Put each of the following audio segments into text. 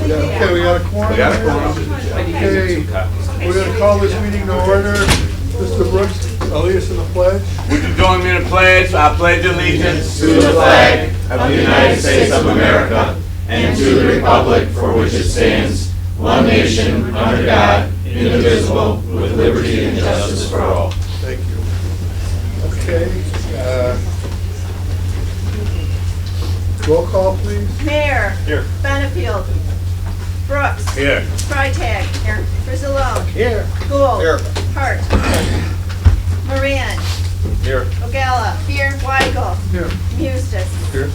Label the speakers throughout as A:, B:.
A: Okay, we got a quorum.
B: We got a quorum.
A: Okay, we're gonna call this meeting to order. Mr. Brooks, Elias in the pledge.
B: Would you join me in a pledge? I pledge allegiance to the flag of the United States of America and to the republic for which it stands, one nation, under God, indivisible, with liberty and justice for all.
A: Thank you. Okay, roll call, please.
C: Mayor.
B: Here.
C: Benefield. Brooks.
B: Here.
C: Freitag. Here. Frizzalone.
A: Here.
C: Gould.
B: Here.
C: Hart. Moran.
B: Here.
C: Ogalla. Here. Weigel.
A: Here.
C: Mustis.
A: Here.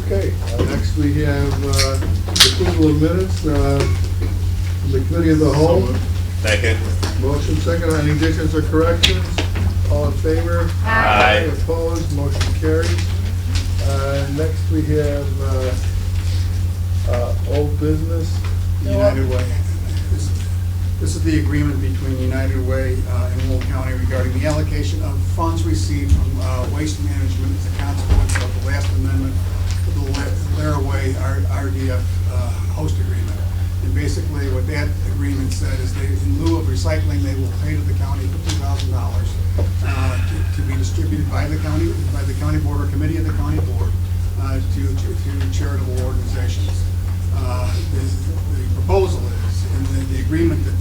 A: Okay, next we have approval of minutes from the committee of the whole.
B: Second.
A: Motion second. Any additions or corrections? All in favor?
B: Aye.
A: Opposed? Motion carries. Next we have old business.
D: United Way. This is the agreement between United Way and Will County regarding the allocation of funds received from waste management as a consequence of the last amendment to the Laraway RDF host agreement. And basically what that agreement said is they, in lieu of recycling, they will pay to the county $50,000 to be distributed by the county board or committee of the county board to charitable organizations. The proposal is, and the agreement that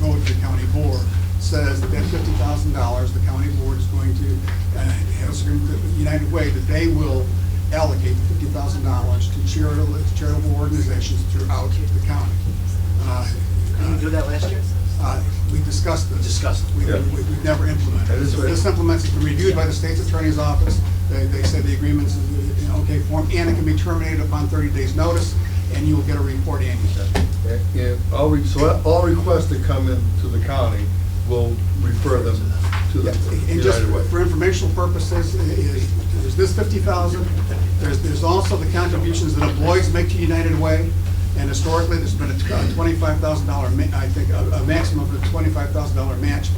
D: will go to the county board says that $50,000, the county board is going to have an agreement with United Way that they will allocate the $50,000 to charitable organizations throughout the county.
E: Didn't we do that last year?
D: We discussed this.
E: Discussed it.
D: We've never implemented
A: That
D: it.
A: is
D: So
A: right.
D: this implements, it's been reviewed by the state's attorney's office. They said the agreement's in okay form, and it can be terminated upon 30 days' notice, and you will get a report annually.
A: And all requests that come in to the county will refer them to the
D: And just
A: United Way.
D: for informational purposes, there's this 50,000, there's also the contributions that employees make to United Way, and historically, there's been a $25,000, I think, a maximum of a $25,000 match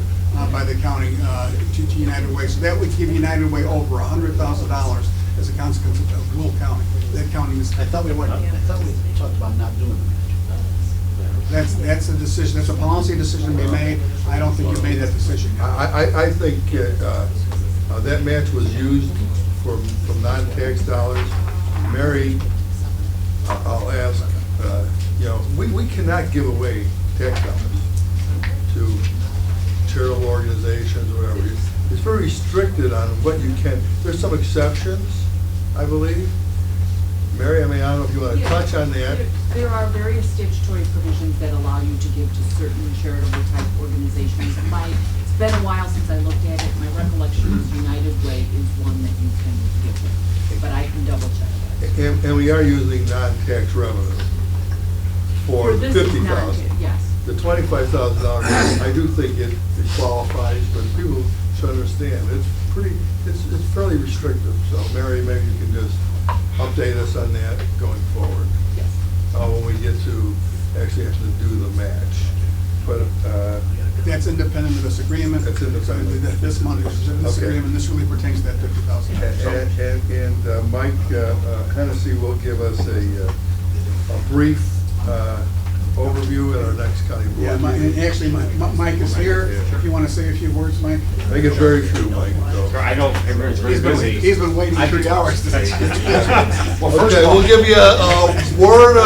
D: by the county to United Way. So that would give United Way over $100,000 as a consequence of Will County. That county is,
E: I thought we talked about not doing it.
D: that's a decision, that's a policy decision to be made. I don't think you've made that decision yet.
A: I think that match was used from non-tax dollars. Mary, I'll ask, we cannot give away tax dollars to charitable organizations or whatever. It's very restricted on what you can. There's some exceptions, I believe. Mary, I don't know if you want to touch on that.
F: There are various statutory provisions that allow you to give to certain charitable type organizations. It's been a while since I looked at it. My recollection is United Way is one that you can give to, but I can double check that.
A: And we are using non-tax revenue for
F: this is not,
A: $50,000.
F: yes.
A: The $25,000, I do think it qualifies, but people should understand, it's fairly restrictive. So Mary, maybe you can just update us on that going forward.
F: Yes.
A: When we get to actually have to do the match. But,
D: That's independent of this agreement.
A: That's independent.
D: This money, this
A: Okay.
D: agreement, this really pertains to that $50,000.
A: and Mike Hennessy will give us a brief overview at our next county board
D: Yeah, and
A: meeting.
D: actually, Mike is here, if you want to say a few words, Mike.
A: I think it's very few, Mike. So.
B: I know everyone's very busy.
D: He's been waiting for 3 hours to say.
B: Well, first
A: Okay,
B: of all,
A: we'll give you a word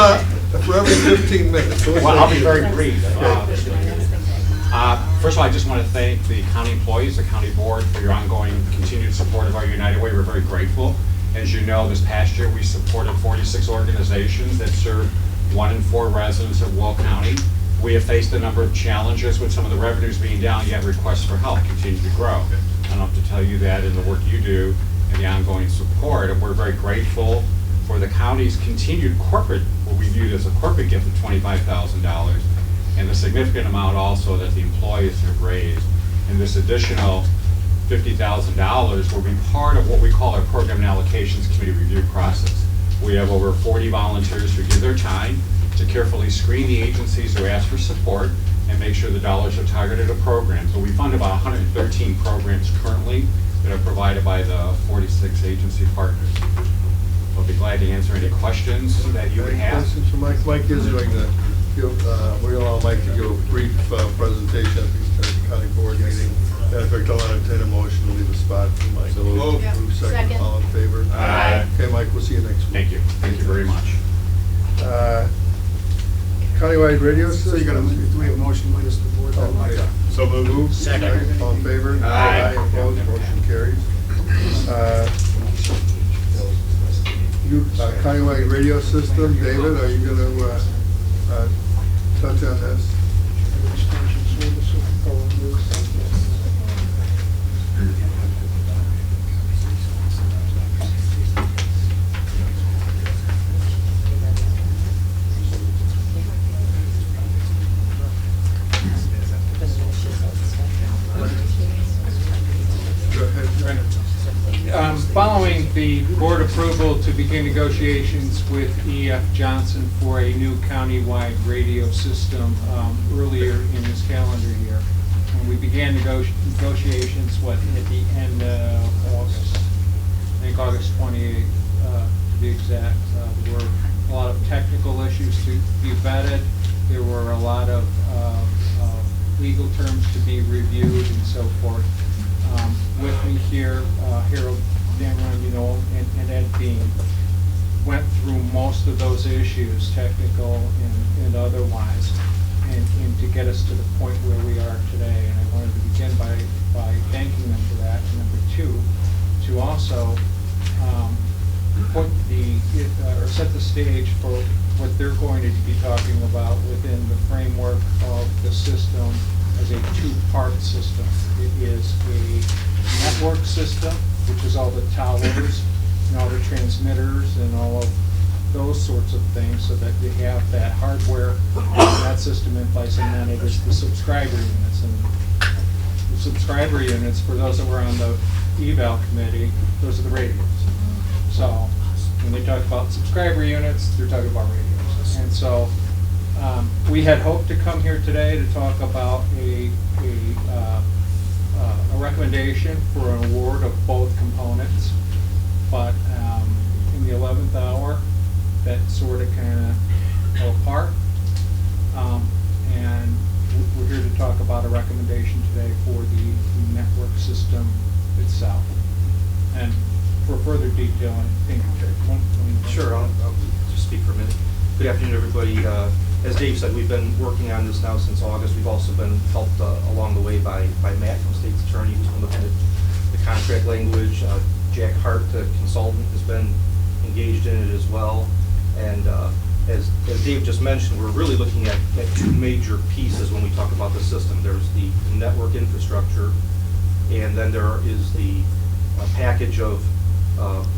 A: for every 15 minutes.
G: Well, I'll be very brief. First of all, I just want to thank the county employees, the county board, for your ongoing continued support of our United Way. We're very grateful. As you know, this past year, we supported 46 organizations that serve 1 in 4 residents of Will County. We have faced a number of challenges with some of the revenues being down, yet requests for help continue to grow. I don't have to tell you that in the work you do and the ongoing support, and we're very grateful for the county's continued corporate, what we viewed as a corporate gift of $25,000, and the significant amount also that the employees have raised. And this additional $50,000 will be part of what we call our program and allocations committee review process. We have over 40 volunteers who give their time to carefully screen the agencies who ask for support and make sure the dollars are targeted at programs. So we fund about 113 programs currently that are provided by the 46 agency partners. I'll be glad to answer any questions that you would
A: Any
G: have.
A: questions for Mike? Mike is going to give, we allow Mike to give a brief presentation at the county board meeting. In fact, I'll entertain a motion to leave a spot for Mike.
B: So moved.
C: Yeah.
A: Move
C: Second.
A: All in favor?
B: Aye.
A: Okay, Mike, we'll see you next week.
G: Thank you. Thank you very much.
A: Countywide radio
D: So
A: system.
D: you're gonna, do we have a motion, please, to the board?
A: Oh, yeah.
B: So moved.
E: Second.
A: All in favor?
B: Aye.
A: Opposed, motion carries. Countywide radio system, David, are you gonna touch on this? Go ahead.
H: Following the board approval to begin negotiations with E.F. Johnson for a new countywide radio system earlier in this calendar year. And we began negotiations, at the end of August, I think August 28th, to be exact. There were a lot of technical issues to be vetted. There were a lot of legal terms to be reviewed and so forth. With me here, Harold Dameron, and Ed Bean went through most of those issues, technical and otherwise, and to get us to the point where we are today. And I wanted to begin by thanking them for that. And number two, to also set the stage for what they're going to be talking about within the framework of the system as a two-part system. It is a network system, which is all the towers and all the transmitters and all of those sorts of things, so that you have that hardware and that system in place. And then it is the subscriber units. And the subscriber units, for those that were on the eval committee, those are the radios. So when they talk about subscriber units, they're talking about radios. And so we had hoped to come here today to talk about a recommendation for an award of both components, but in the 11th hour, that sort of kind of fell apart. And we're here to talk about a recommendation today for the network system itself. And for further detail, I think,
I: Sure, I'll just speak for a minute. Good afternoon, everybody. As Dave said, we've been working on this now since August. We've also been helped along the way by Matt from State's Attorney, who's been looking at the contract language. Jack Hart, the consultant, has been engaged in it as well. And as Dave just mentioned, we're really looking at two major pieces when we talk about the system. There's the network infrastructure, and then there is the package of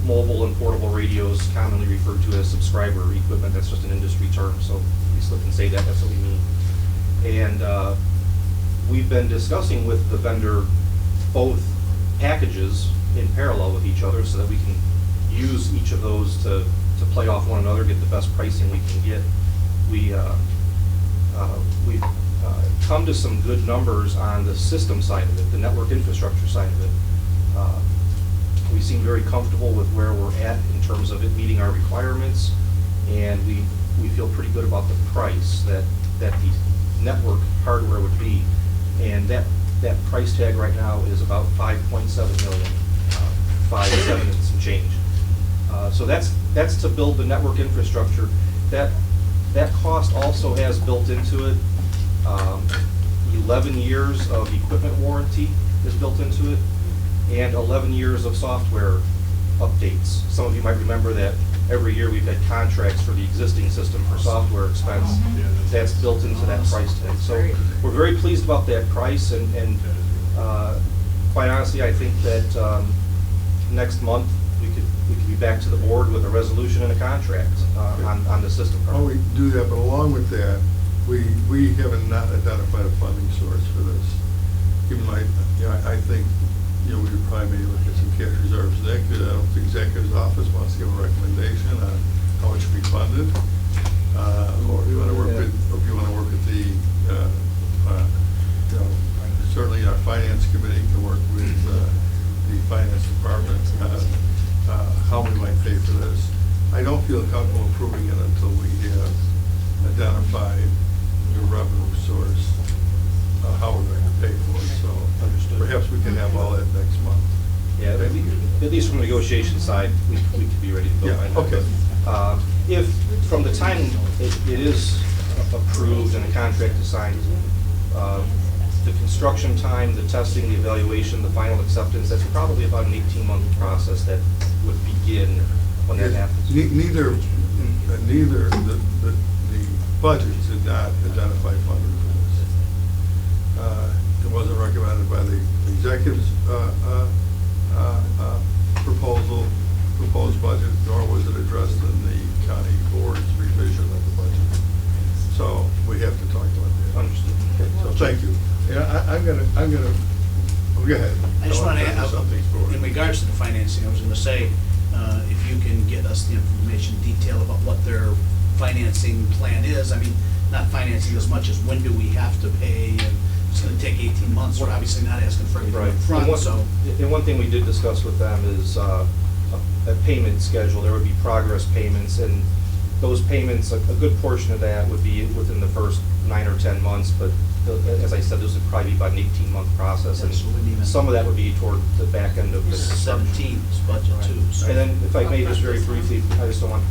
I: mobile and portable radios, commonly referred to as subscriber equipment. That's just an industry term, so we slip and say that, that's what we mean. And we've been discussing with the vendor both packages in parallel with each other so that we can use each of those to play off one another, get the best pricing we can get. We've come to some good numbers on the system side of it, the network infrastructure side of it. We seem very comfortable with where we're at in terms of it meeting our requirements, and we feel pretty good about the price that the network hardware would be. And that price tag right now is about $5.7 million, 5.7 and some change. So that's to build the network infrastructure. That cost also has built into it 11 years of equipment warranty is built into it, and 11 years of software updates. Some of you might remember that every year we've had contracts for the existing system for software expense. That's built into that price tag. So we're very pleased about that price, and quite honestly, I think that next month we could be back to the board with a resolution and a contract on the system.
A: Well, we do that, but along with that, we haven't not identified a funding source for this. Even like, I think, we would probably maybe look at some cash reserves. I don't think the executive's office wants to give a recommendation on how it should be funded. Or if you want to work with the, certainly our finance committee can work with the finance department, how we might pay for this. I don't feel comfortable approving it until we have identified the revenue source, how we're going to pay for it, so perhaps we can have all that next month.
I: Yeah, at least from the negotiation side, we could be ready to go
A: Yeah,
I: by then.
A: okay.
I: If, from the time it is approved and the contract is signed, the construction time, the testing, the evaluation, the final acceptance, that's probably about an 18-month process that would begin when that happens.
A: Neither the budgets did not identify funding for this. It wasn't recommended by the executive's proposed budget, nor was it addressed in the county board's revision of the budget. So we have to talk about that.
I: Understood.
A: So thank you. Yeah, I'm gonna, oh, go ahead.
E: I just want to
A: tell you
E: add,
A: something for
E: in regards to the financing, I was going to say, if you can get us the information detail about what their financing plan is. I mean, not financing as much as when do we have to pay, and it's going to take 18 months. We're obviously not asking for anything
I: Right.
E: up front, so.
I: And one thing we did discuss with them is a payment schedule. There would be progress payments, and those payments, a good portion of that would be within the first 9 or 10 months, but as I said, this would probably be about an 18-month process, and
E: Yeah, so we need-
I: some of that would be toward the back end of the
E: This is
I: construction.
E: 17's budget too. so-
I: And then, if I may, just very briefly, I just don't want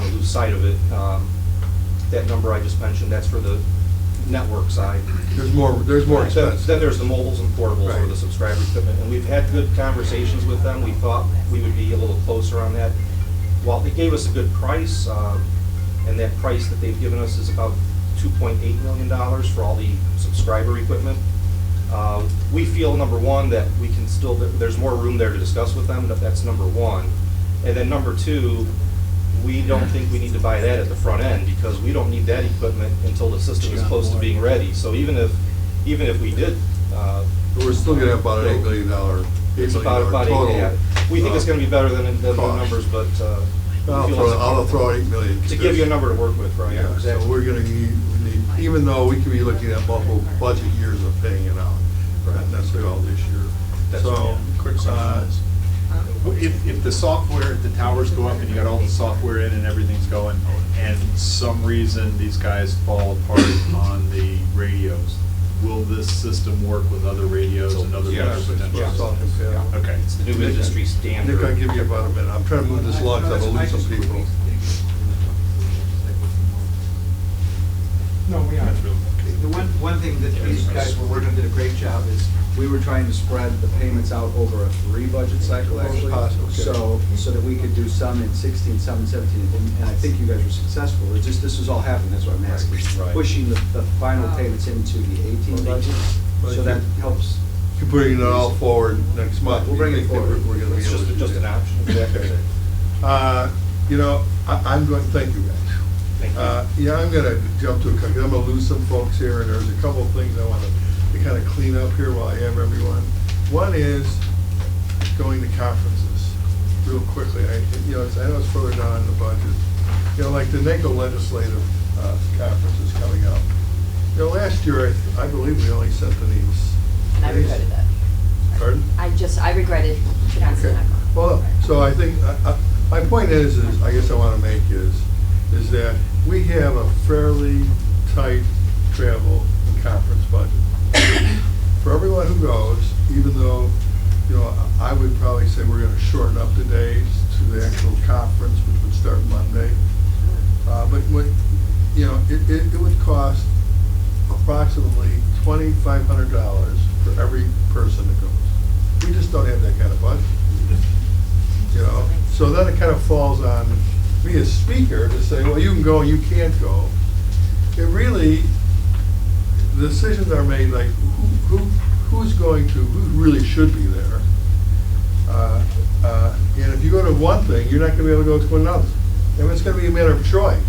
I: to lose sight of it. That number I just mentioned, that's for the network side.
A: There's more expense.
I: Then there's the mobiles and portables, or
A: Right.
I: the subscriber equipment, and we've had good conversations with them. We thought we would be a little closer on that. While they gave us a good price, and that price that they've given us is about $2.8 million for all the subscriber equipment. We feel, number one, that we can still, there's more room there to discuss with them, that's number one. And then number two, we don't think we need to buy that at the front end, because we don't need that equipment until the system is close to being ready. So even if we did,
A: We're still gonna have about an $8 million
I: it's about
A: total.
I: yeah. We think it's gonna be better than the
A: cost.
I: numbers, but we
A: I'll
I: feel
A: throw
I: it's
A: $8 million.
I: to give you a number to work with, right?
A: Yeah, so
I: Exactly.
A: we're gonna need, even though we could be looking at multiple budget years of paying it out, not necessarily all this year.
I: That's
A: So,
I: right.
J: Quick question. If the software, if the towers go up and you got all the software in and everything's going, and some reason these guys fall apart on the radios, will this system work with other radios and other better
A: yes,
J: potential?
A: it's all compatible.
J: Okay.
I: It's the new industry standard.
A: Nick, I'll give you about a minute. I'm trying to move this along, because I'm gonna lose some people.
K: No, we are. The one thing that these guys were working, did a great job, is we were trying to spread the payments out over a 3 budget cycle, actually.
A: Possible, okay.
K: So that we could do some in 16, some in 17, and I think you guys were successful. It's just, this was all happening, that's what I'm asking.
I: Right.
K: Pushing the final payments into the 18 budget, so that helps.
A: You're putting it all forward next month.
K: We'll bring it
A: You think that
K: forward.
A: We're gonna be
I: It's
A: able to do
I: just an
A: that?
I: option, exactly.
A: You know, I'm going, thank you guys.
I: Thank you.
A: Yeah, I'm gonna jump to a couple, I'm gonna lose some folks here, and there's a couple of things I wanna kind of clean up here while I have everyone. One is going to conferences, real quickly. I know it's further down in the budget. You know, like the NACO legislative conference is coming up. You know, last year, I believe we only sent Denise.
L: And I regretted that.
A: Pardon?
L: I regretted not
A: Okay. Well, so I think, my point is I guess I want to make is that we have a fairly tight travel and conference budget. For everyone who goes, even though, you know, I would probably say we're going to shorten up the days to the actual conference, which would start Monday. But what, you know, it would cost approximately $2,500 for every person that goes. We just don't have that kind of budget. You know, so then it kind of falls on me as speaker to say, well, you can go, you can't go. It really, the decisions are made like who's going to, who really should be there. And if you go to one thing, you're not going to be able to go to another. And it's going to be a matter of choice.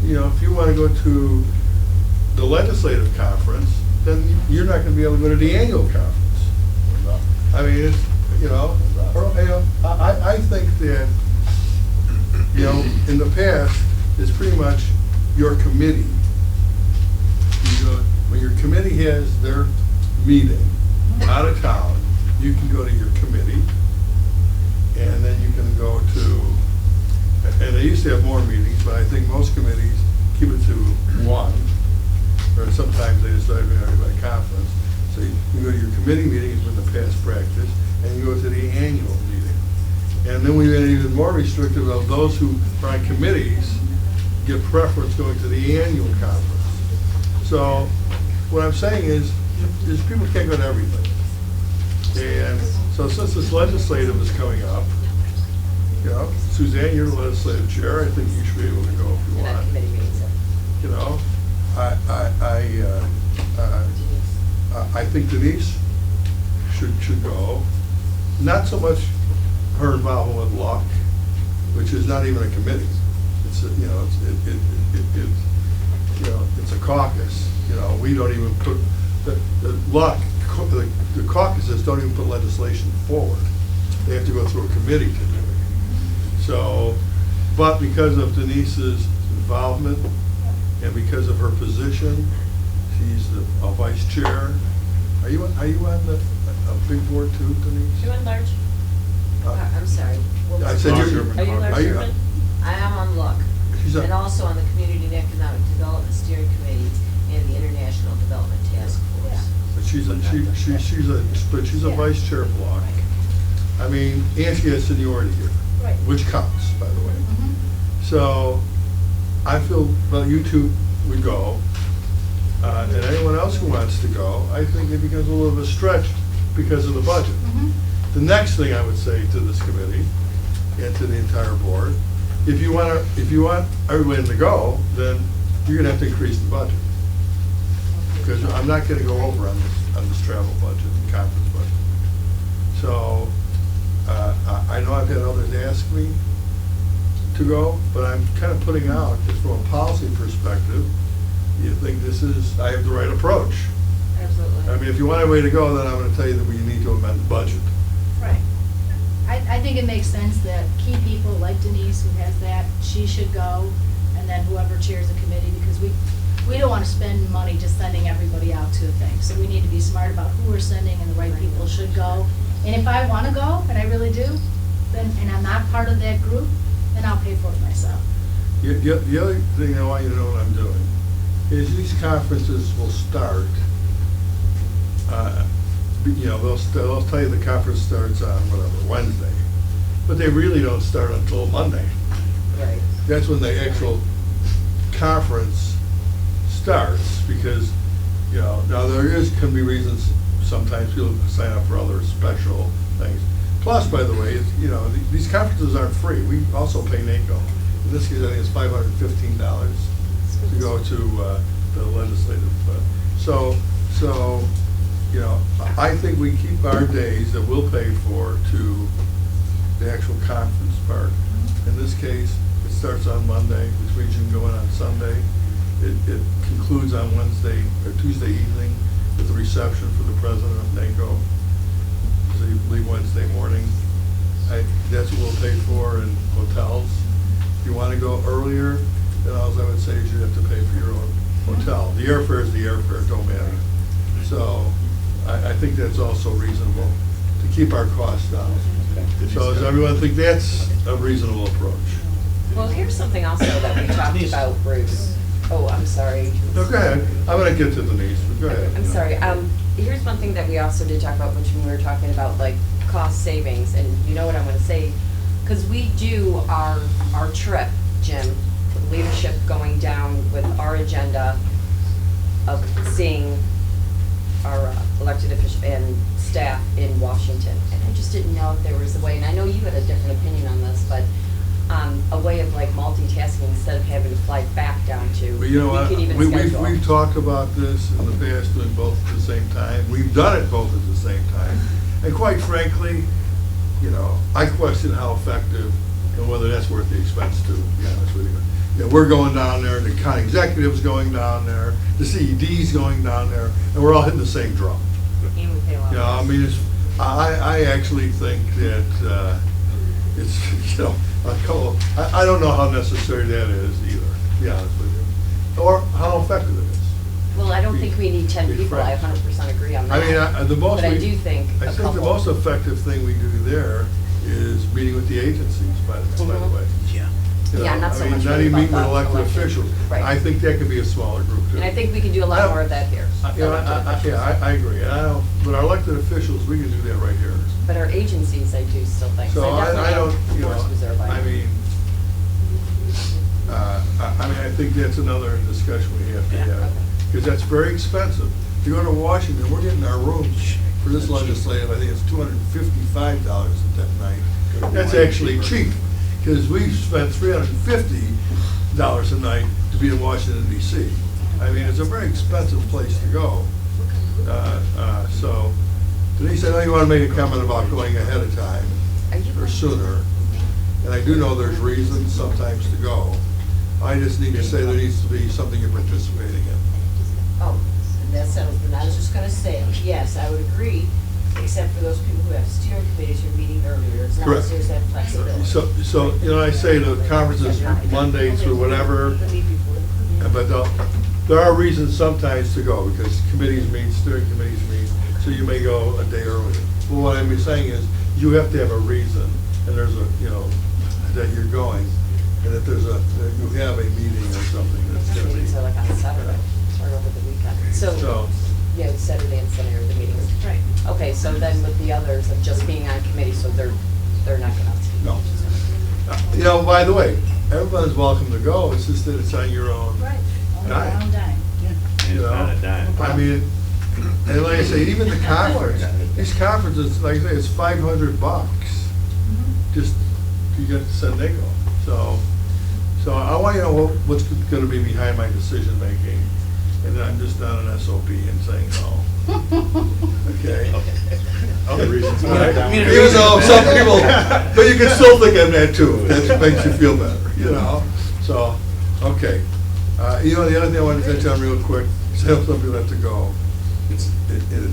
A: You know, if you want to go to the legislative conference, then you're not going to be able to go to the annual conference. I mean, it's, you know, I think that, you know, in the past, it's pretty much your committee. You go, when your committee has their meeting out of town, you can go to your committee, and then you can go to, and they used to have more meetings, but I think most committees keep it to one, or sometimes they just have it by conference. So you go to your committee meetings with the past practice, and you go to the annual meeting. And then we made it even more restrictive of those who are on committees give preference going to the annual conference. So what I'm saying is people can't go to everything. And so since this legislative is coming up, you know, Suzanne, you're the legislative chair, I think you should be able to go if you
L: For that
A: want.
L: committee meeting, so.
A: You know, I think Denise should go. Not so much her involvement with luck, which is not even a committee. It's you know, it's a caucus. You know, we don't even put the caucuses don't even put legislation forward. They have to go through a committee to do it. So, but because of Denise's involvement and because of her position, she's a vice chair. Are you on a big board too, Denise?
L: You in large? I'm sorry. What
A: I
L: was
A: said
L: it?
A: you're.
L: Are you large,
A: are you-
L: Sherman? I am on luck,
A: She's a-
L: and also on the Community and Economic Development Steering Committee and the International Development Task Force.
A: But she's a vice chair block. I mean, and she has seniority here,
C: Right.
A: which counts, by the way. So I feel, well, you two would go, and anyone else who wants to go, I think it becomes a little bit of a stretch because of the budget. The next thing I would say to this committee and to the entire board, if you want everybody to go, then you're gonna have to increase the budget. Because I'm not gonna go over on this travel budget and conference budget. So, I know I've had others ask me to go, but I'm kind of putting out, just from a policy perspective, you think I have the right approach.
L: Absolutely.
A: I mean, if you want everybody to go, then I'm gonna tell you that we need to amend the budget.
M: Right. I think it makes sense that key people like Denise, who has that, she should go, and then whoever chairs the committee, because we don't want to spend money just sending everybody out to a thing. So we need to be smart about who we're sending, and the right people should go. And if I want to go, and I really do, then, and I'm not part of that group, then I'll pay for it myself.
A: The other thing I want you to know what I'm doing is these conferences will start, you know, they'll tell you the conference starts on whatever, Wednesday, but they really don't start until Monday.
L: Right.
A: That's when the actual conference starts, because, you know, now can be reasons, sometimes people sign up for other special things. Plus, by the way, you know, these conferences aren't free. We also pay NACO. In this case, I think it's $515 to go to the legislative. So, you know, I think we keep our days that we'll pay for to the actual conference part. In this case, it starts on Monday, which means you can go in on Sunday. It concludes on Wednesday or Tuesday evening with the reception for the president of NACO. So you leave Wednesday morning. That's what we'll pay for in hotels. If you want to go earlier, then all I would say is you have to pay for your own hotel. The airfare is the airfare, it don't matter. So I think that's also reasonable to keep our costs down. So does everyone think that's a reasonable approach?
L: Well, here's something also that we talked about, Bruce. Oh, I'm sorry.
A: No, go ahead. I'm going to get to Denise, but go ahead.
L: I'm sorry. Here's one thing that we also did talk about, which when we were talking about like cost savings, and you know what I'm gonna say, because we do our trip, Jim, leadership going down with our agenda of seeing our elected officials and staff in Washington. And I just didn't know if there was a way, and I know you had a different opinion on this, but a way of like multitasking instead of having to fly back down to.
A: But you know what,
L: We could even schedule.
A: we've talked about this in the past, doing both at the same time. We've done it both at the same time. And quite frankly, you know, I question how effective and whether that's worth the expense to be honest with you. You know, we're going down there, the county executive's going down there, the CED's going down there, and we're all hitting the same drum.
L: And we pay a lot.
A: You know, I mean, I actually think that it's, you know, I don't know how necessary that is either, to be honest with you, or how effective it is.
L: Well, I don't think we need 10
A: Be
L: people, I
A: frank.
L: 100% agree on that.
A: I mean, the most.
L: But I do think
A: I
L: a
A: think the
L: couple.
A: most effective thing we do there is meeting with the agencies, by the way.
E: Yeah.
A: You
L: Yeah,
A: know,
L: not so
A: I mean,
L: much
A: not
L: really
A: even meeting with
L: about the
A: elected
L: elected.
A: officials.
L: Right.
A: I think that could be a smaller group too.
L: And I think we can do a lot more of that here.
A: You know, I agree, and I don't, but our elected officials, we can do that right here.
L: But our agencies, I do still think.
A: So I don't, you know,
L: Forest Reserve,
A: I mean, I think that's another discussion we have to have, because that's very expensive. If you go to Washington, we're getting our rooms for this legislative, I think it's $255 at that night. That's actually cheap, because we spent $350 a night to be in Washington DC. I mean, it's a very expensive place to go. So Denise, I know you want to make a comment about going ahead of time or sooner, and I do know there's reasons sometimes to go. I just need to say there needs to be something you're participating in.
N: Oh, and that settles, but I was just gonna say, yes, I would agree, except for those people who have steering committees who are meeting earlier, as long
A: Correct.
N: as there's that flexibility.
A: So, you know, I say the conferences Monday through whatever, but there are reasons sometimes to go, because committees meet, steering committees meet, so you may go a day earlier. Well, what I'm saying is, you have to have a reason, and there's a, you know, that you're going, and that there's that you have a meeting or something that's gonna be.
L: Meetings are like on Saturday, or over the weekend. So, yeah, it's Saturday and Sunday are the meetings.
C: Right.
L: Okay, so then with the others of just being on committee, so they're not gonna.
A: No. You know, by the way, everyone's welcome to go, it's just that it's on your own.
C: Right. On
A: Right.
C: our own dime.
A: You know, I mean, and like I say, even the conference, these conferences, like I say, it's $500, just to get to San Diego. So I want you to know what's gonna be behind my decision-making, and that I'm just not an SOB and saying no. Okay?
J: Other reasons.
A: Even though some people, but you can still think I'm that too, that makes you feel better, you know? So, okay. You know, the other thing I wanted to touch on real quick, because I know some people have to go, it's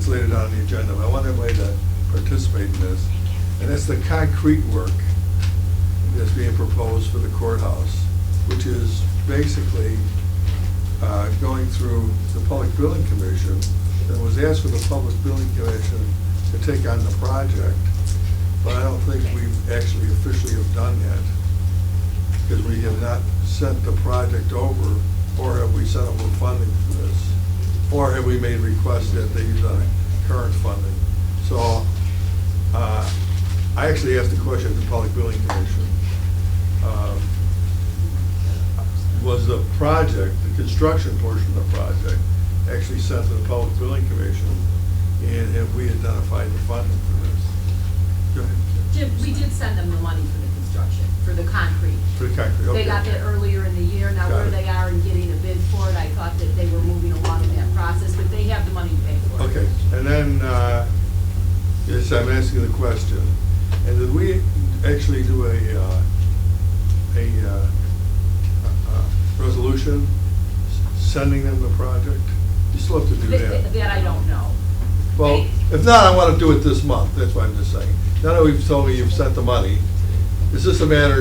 A: later down on the agenda, but I want everybody to participate in this, and that's the concrete work that's being proposed for the courthouse, which is basically going through the Public Building Commission. It was asked for the Public Building Commission to take on the project, but I don't think we've actually officially have done that, because we have not sent the project over, or have we sent over funding for this, or have we made requests that they use on current funding. So I actually asked the question at the Public Building Commission. Was the project, the construction portion of the project, actually sent to the Public Building Commission, and have we identified the funding for this? Go ahead.
F: Jim, we did send them the money for the construction, for the concrete.
A: For the concrete, okay.
F: They got that earlier in the year. Now
A: Got
F: where
A: it.
F: they are in getting a bid for it, I thought that they were moving along in that process, but they have the money to pay for it.
A: Okay, and then, yes, I'm asking the question, and did we actually do a resolution sending them the project? You still have to do that.
F: That I don't know.
A: Well, if not, I want to do it this month, that's what I'm just saying. Now that we've told me you've sent the money, it's just a matter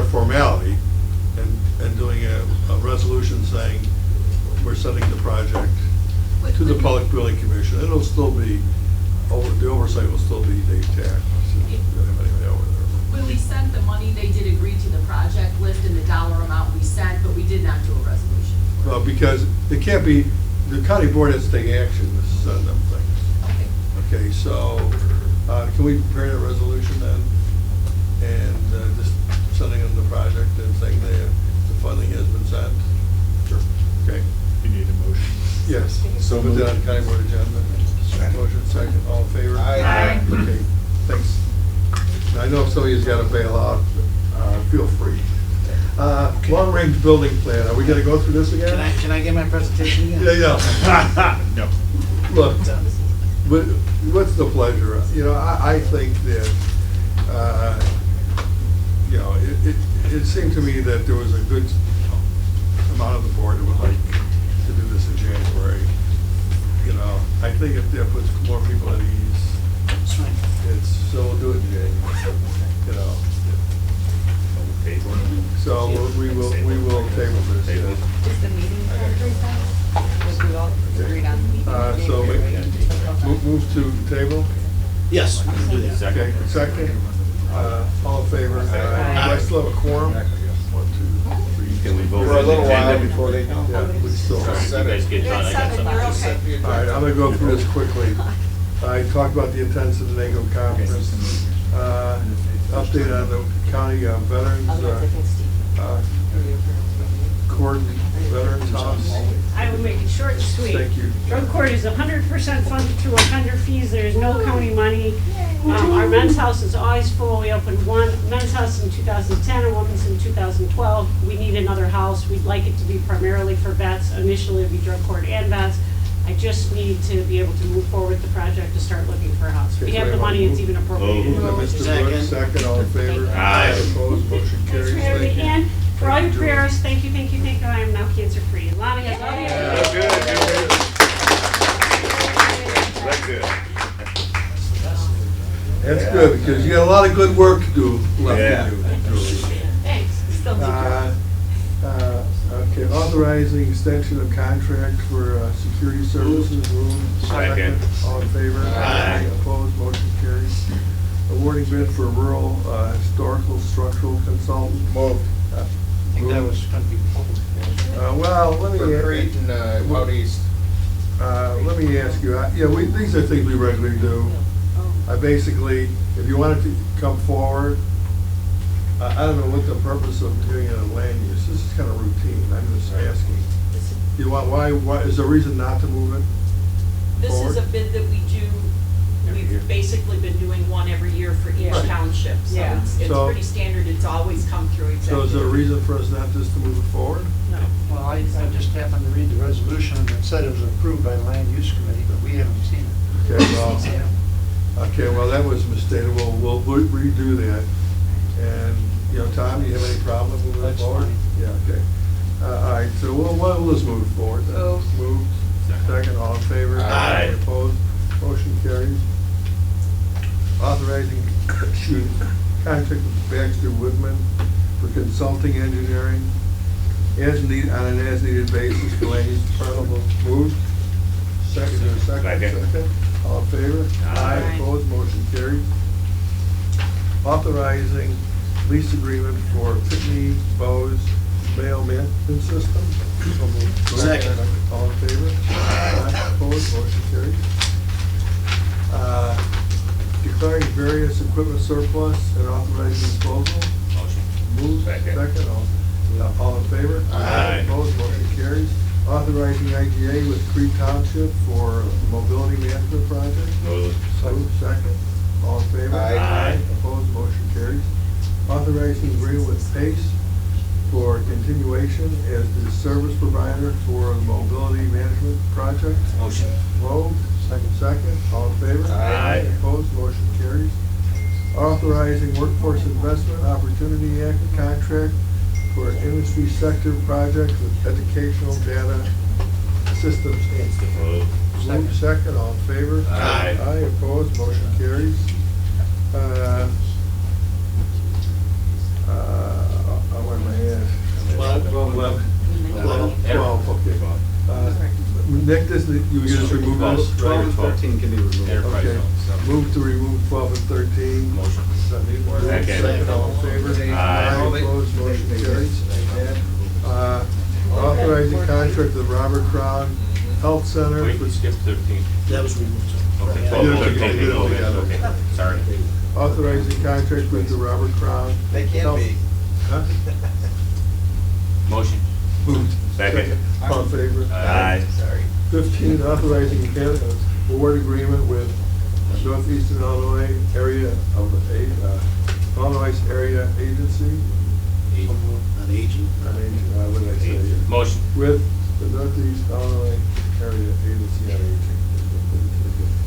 A: of formality, and doing a resolution saying we're sending the project to the Public Building Commission. It'll still be, the oversight will still be Dave Tack.
F: When we sent the money, they did agree to the project list and the dollar amount we sent, but we did not do a resolution.
A: Well, because it can't be, the county board has to take action to send them things.
F: Okay.
A: Okay, so, can we prepare a resolution then? And just sending them the project and saying that the funding has been sent? Sure. Okay.
J: You need a motion.
A: Yes.
J: So
A: Put that on
J: moved.
A: county board agenda. Motion second, all in favor?
J: Aye.
A: Okay, thanks. Now, I know if somebody's got to bail out, feel free. Long-range building plan, are we gonna go through this again?
E: Can I get my presentation again?
A: Yeah.
J: No.
A: Look, what's the pleasure? You know, I think that, you know, it seemed to me that there was a good amount of the board that would like to do this in January. You know, I think if that puts more people at ease,
E: That's fine.
A: so we'll do it in January, you know. So we will table this. Yeah.
L: Is the meeting calendar done? Was we all agreed on the meeting?
A: So move to table?
E: Yes, we can do that.
A: Okay, second. All in favor? Do I still have a quorum? 1, 2,
B: Can we vote?
K: For a
B: on the
K: little while
B: agenda?
K: before they.
A: Yeah, we still.
B: All right, you guys get done, I got
C: You're at
B: something.
C: 7, you're okay.
A: All right, I'm gonna go through this quickly. I talked about the intents of the NACO conference. Update on the county veterans, court veterans house.
O: I will make it short and sweet.
A: Thank you.
O: Drug court is 100% funded through offender fees. There is no county money. Our men's house is always full. We opened one men's house in 2010 and women's in 2012. We need another house. We'd like it to be primarily for vets. Initially, it'd be drug court and vets. I just need to be able to move forward with the project to start looking for a house. We have the money, it's even appropriated.
A: Moved by Mr. Brooks, second, all in favor?
B: Aye.
A: Opposed, motion
O: Thanks
A: carries.
O: for having
A: Thank
O: me.
A: you.
O: And for all your prayers, thank you, thank you, thank you. I am now cancer-free. Lonnie, I love you.
B: Yeah, good.
A: That's good, because you got a lot of good work to do left
B: Yeah.
A: to do.
O: Thanks. Still need your-
A: Okay, authorizing extension of contract for security services, room.
B: Second.
A: All in favor?
B: Aye.
A: Opposed, motion carries. Awarding bid for rural historical structural consultant.
K: Moved.
A: I
E: think that was gonna be
A: Well, let me.
K: For Crete and out east.
A: Let me ask you, these are things we regularly do. I basically, if you wanted to come forward, I don't know what the purpose of doing it in land use, this is kind of routine, I'm just asking. You want, why, is there a reason not to move it
P: This
A: forward?
P: is a bid that we do, we've basically been doing one every year for each
A: Right.
P: township. So
O: Yeah.
P: it's
A: So-
P: pretty standard, it's always come through exactly.
A: So is there a reason for us not just to move it forward?
Q: Well, I just happened to read the resolution and it said it was approved by the land use committee, but we haven't seen it.
A: Okay, well, that was misstated, we'll redo that. And, Tom, do you have any problem moving it
Q: That's
A: forward?
Q: fine.
A: Yeah, okay. All right, so we'll just move it forward then. Moved, second, all in favor?
B: Aye.
A: Opposed, motion carries. Authorizing, contract with Baxter Woodman for consulting engineering as needed, on an as-needed basis for land use department. Moved, second, second, all in favor?
B: Aye.
A: Opposed, motion carries. Authorizing lease agreement for Pitney Bowes mail management system. So moved.
E: Second.
A: All in favor? Aye. Opposed, motion carries. Declaring various equipment surplus and authorizing disposal.
B: Motion.
A: Moved,
B: Second.
A: all in favor?
B: Aye.
A: Opposed, motion carries. Authorizing IGA with Crete Township for mobility management project.
B: Move.
A: Moved, second, all in favor?
B: Aye.
A: Opposed, motion carries. Authorizing agreement with PACE for continuation as the service provider for the mobility management project.
B: Motion.
A: Moved, second, all in favor?
B: Aye.
A: Opposed, motion carries. Authorizing Workforce Investment Opportunity Act contract for industry sector project with Educational Data Systems Inc.
B: Move.
A: Moved, second, all in favor?
B: Aye.
A: Aye, opposed, motion carries. Where am I at? 12, okay. Nick, you just remove this?
J: 12 and 13 can be removed.
B: Enterprise
A: Okay.
B: zone, so.
A: Move to remove 12 and 13.
B: Motion.
A: Moved,
B: Second.
A: second, all in favor?
B: Aye.
A: Opposed, motion carries. Authorizing contract with Robert Crown Health Center.
B: Wait, we skipped 13.
E: That was removed.
B: Okay,
A: Yeah.
B: 12 and
A: Yeah.
B: 13, we go
A: Yeah.
B: again. Okay, sorry.
A: Authorizing contract with the Robert Crown.
K: They can't
A: Health-
K: be.
A: Huh?
B: Motion.
A: Moved.
B: Second.
A: All in favor?
B: Aye.
K: Sorry.
A: 15, authorizing award agreement with Northeastern Illinois Area of Illinois Area Agency.
E: On aging.
A: What did I say?
B: Motion.
A: With the Northeast Illinois Area Agency on Aging.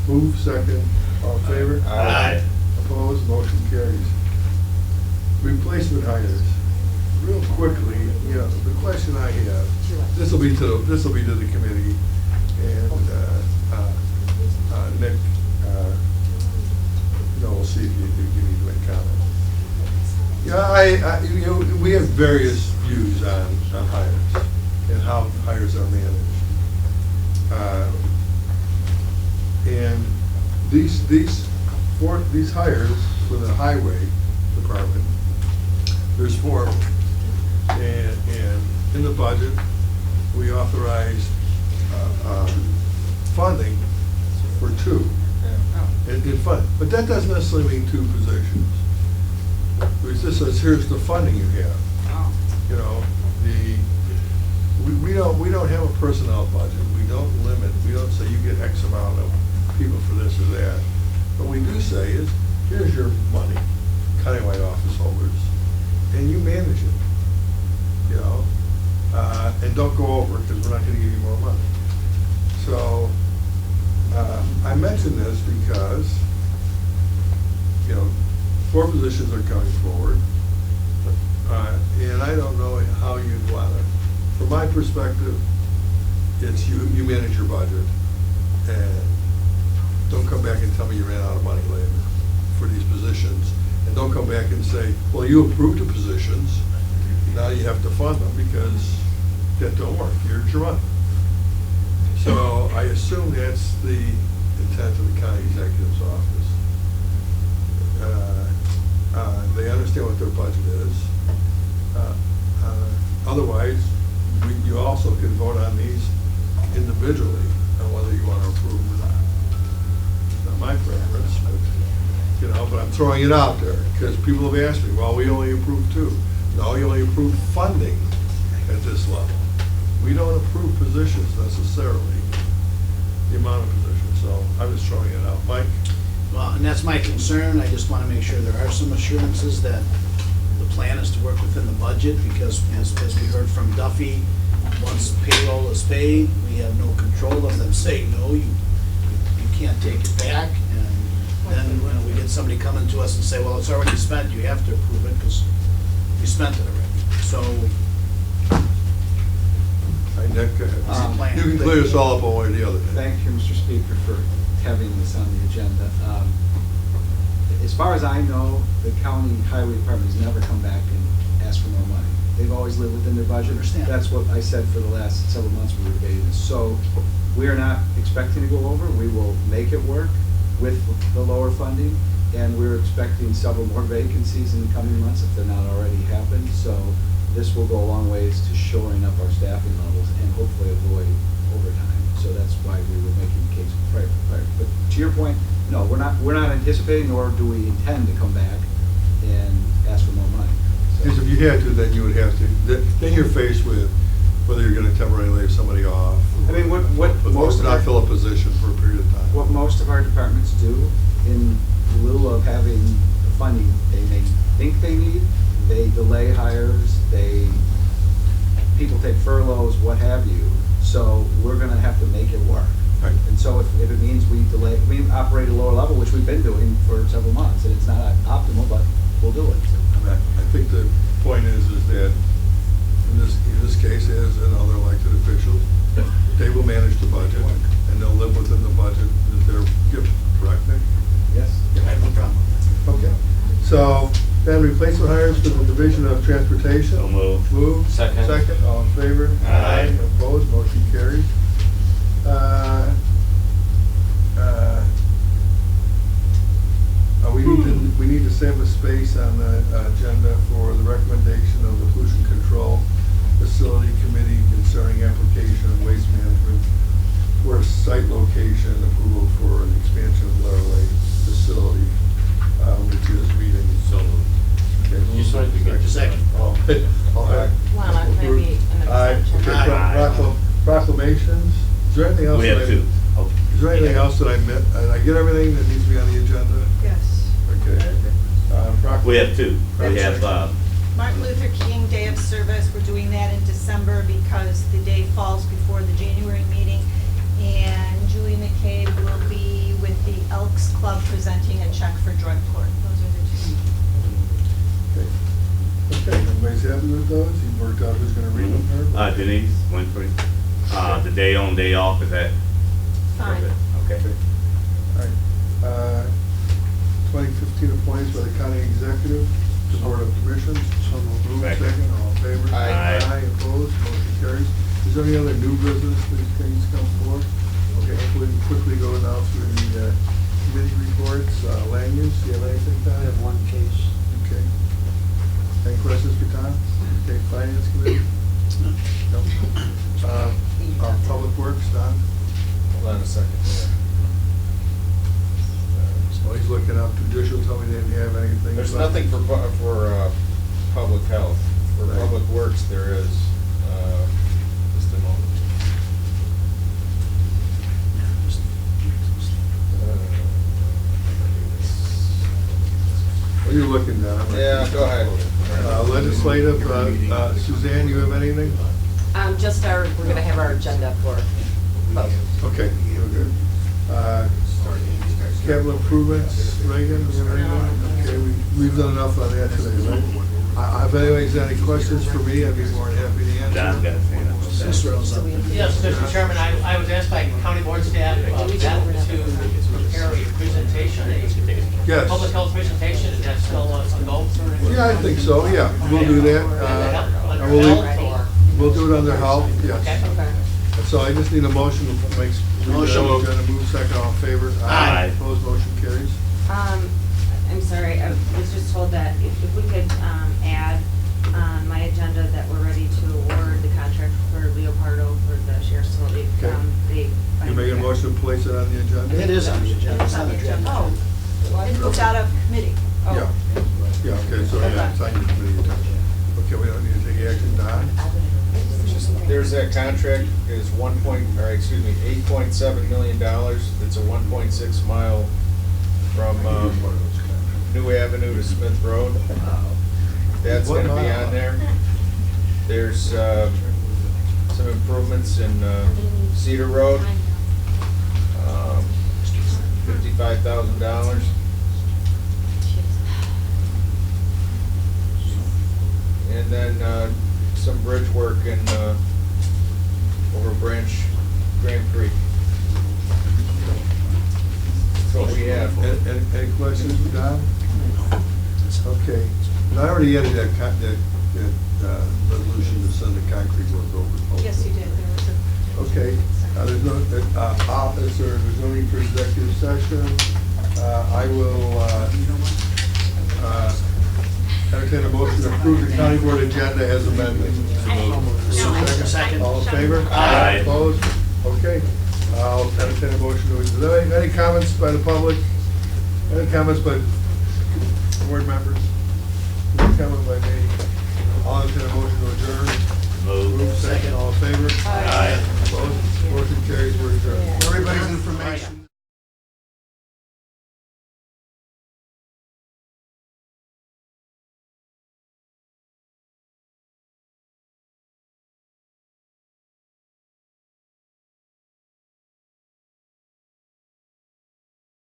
A: Move, second, all in favor?
B: Aye.
A: Opposed, motion carries. Replacement hires. Real quickly, the question I have, this will be to the committee, and Nick, we'll see if you need to make comment. We have various views on hires and how hires are managed. And these hires for the highway department, there's 4 of them. And And in the budget, we authorized funding for two. In fund, but that doesn't necessarily mean two positions. Because this says, here's the funding you have. You know, we don't have a personnel budget. We don't limit, we don't say you get X amount of people for this or that. What we do say is, here's your money, countywide office holders, and you manage it. You know, and don't go over because we're not going to give you more money. So I mention this because, you know, 4 positions are coming forward, and I don't know how you'd want to. From my perspective, it's you manage your budget, and don't come back and tell me you ran out of money later for these positions, and don't come back and say, well, you approved the positions, now you have to fund them, because that don't work. Here's your money. So I assume that's the intent of the county executive's office. They understand what their budget is. Otherwise, you also can vote on these individually on whether you want to approve or not. It's not my preference, but, you know, but I'm throwing it out there because people have asked me, well, we only approved 2. No, you only approve funding at this level. We don't approve positions necessarily, the amount of positions, so I'm just throwing it out. Mike?
E: Well, and that's my concern. I just want to make sure there are some assurances that the plan is to work within the budget, because as we heard from Duffy, once payroll is paid, we have no control of them saying, no, you can't take it back. And then when we get somebody coming to us and say, well, it's already spent, you have to approve it because you spent it already. So,
A: Nick, go ahead.
E: plan.
A: You can clear this all up one way or the other.
K: Thank you, Mr. Speaker, for having this on the agenda. As far as I know, the county highway department has never come back and asked for more money. They've always lived within their budget.
E: Understand.
K: That's what I said for the last several months we were debating this. So we are not expecting to go over. We will make it work with the lower funding, and we're expecting several more vacancies in the coming months if they're not already happened. So this will go a long ways to shoring up our staffing levels and hopefully avoid overtime. So that's why we were making the case prior. But to your point, no, we're not anticipating, nor do we intend to come back and ask for more money. So-
A: Because if you had to, then you would have to, then you're faced with whether you're going to temporarily lay somebody off.
K: I mean, what most of
A: not
K: our-
A: fill a position for a period of time.
K: What most of our departments do, in lieu of having the funding they may think they need, they delay hires, people take furloughs, what have you. So we're gonna have to make it work.
A: Right.
K: And so if it means we operate at a lower level, which we've been doing for several months, and it's not optimal, but we'll do it.
A: I think the point is that in this case, as in other elected officials, they will manage the budget and they'll live within the budget that they're given, correct, Nick?
K: Yes?
E: I have no problem with that.
A: Okay. So then replacement hires for the Division of Transportation.
B: So moved.
A: Moved.
B: Second.
A: Second, all in favor?
B: Aye.
A: Opposed, motion carries. We need to save a space on the agenda for the recommendation of the Pollution Control Facility Committee concerning application of waste management for a site location approval for an expansion of Laurel Lake facility, which is meeting.
B: So moved.
A: Okay,
B: You said you get the
E: second.
A: All right.
L: Lana, can I be an
A: Aye.
L: abstention?
A: Okay,
B: Aye.
A: Proclamations. Is there anything else?
B: We have
A: that I-
B: two. Oh.
A: Is there anything else that I missed? Did I get everything that needs to be on the agenda?
C: Yes.
A: Okay.
B: We have 2. We have,
C: Martin Luther King Day of Service, we're doing that in December because the day falls before the January meeting. And Julie McCabe will be with the Elks Club presenting a check for drug court. Those are the 2.
A: Okay, everybody's happy with those? You worked out who's gonna read them, Herb?
B: Denise Winfrey. The day on, day off, is that?
C: Fine.
B: Okay.
A: All right. 2015 appointments by the county executive to Board of Commissions. So moved.
B: Second.
A: Second, all in favor?
B: Aye.
A: Aye, opposed, motion carries. Is there any other new business that things come forward? Okay, we can quickly go now through the committee reports. Land use, do you have anything, Tom?
Q: I have one case.
A: Okay. Any questions for Tom? Okay, Finance Committee? Public Works, Don?
J: Hold on a second.
A: Well, he's looking up judicial, told me they didn't have anything.
J: There's nothing for public health. For
A: Right.
J: Public Works, there is, just a moment.
A: What are you looking, Don?
J: Yeah, go ahead.
A: Legislative, Suzanne, you have anything?
L: Just we're gonna have our agenda for vote.
A: Okay, we're good. Capital improvements, Reagan, you have anything? Okay, we've done enough on that today, right? If anybody's got any questions for me, I'd be more than happy to answer.
B: John's got his hand up.
R: Yes, Mr. Chairman, I was asked by county board staff to prepare a presentation,
A: Yes.
R: a public health presentation, is that still a goal?
A: Yeah, I think so, yeah, we'll do that.
R: Under
A: And we'll
R: health or?
A: We'll do it under health, yes.
R: Okay.
A: So I just need a motion to make,
E: Motion.
A: gonna move second, all in favor?
B: Aye.
A: Opposed, motion carries.
S: I'm sorry, I was just told that if we could add on my agenda that we're ready to award the contract for Leopardo for the sheriff's facility.
A: Okay. You making a motion to place it on the agenda?
E: It is on the agenda, it's on the agenda.
C: Oh, it moved out of committee.
A: Yeah, yeah, okay, so yeah, it's on your committee agenda. Okay, we don't need to take action, Don?
J: There's that contract is $8.7 million. It's a 1.6 mile from New Avenue to Smith Road. That's
A: What
J: gonna be
A: mile?
J: on there. There's some improvements in Cedar Road, $55,000. And then some bridge work in over Grand Creek. That's what we have.
A: Any questions, Don? Okay, and I already added that resolution to send the concrete work over.
C: Yes, you did. There was a.
A: Okay, there's no, there's no need for executive session. I will entertain a motion to approve the county board agenda as amended.
E: Second.
A: All in favor?
B: Aye.
A: Opposed? Okay, I'll entertain a motion to, is there any comments by the public? Any comments by board members? No comment by me. I'll entertain a motion to adjourn.
B: Move.
A: Second, all in favor?
B: Aye.
A: Opposed? Motion carries, we're adjourned.
D: For everybody's information.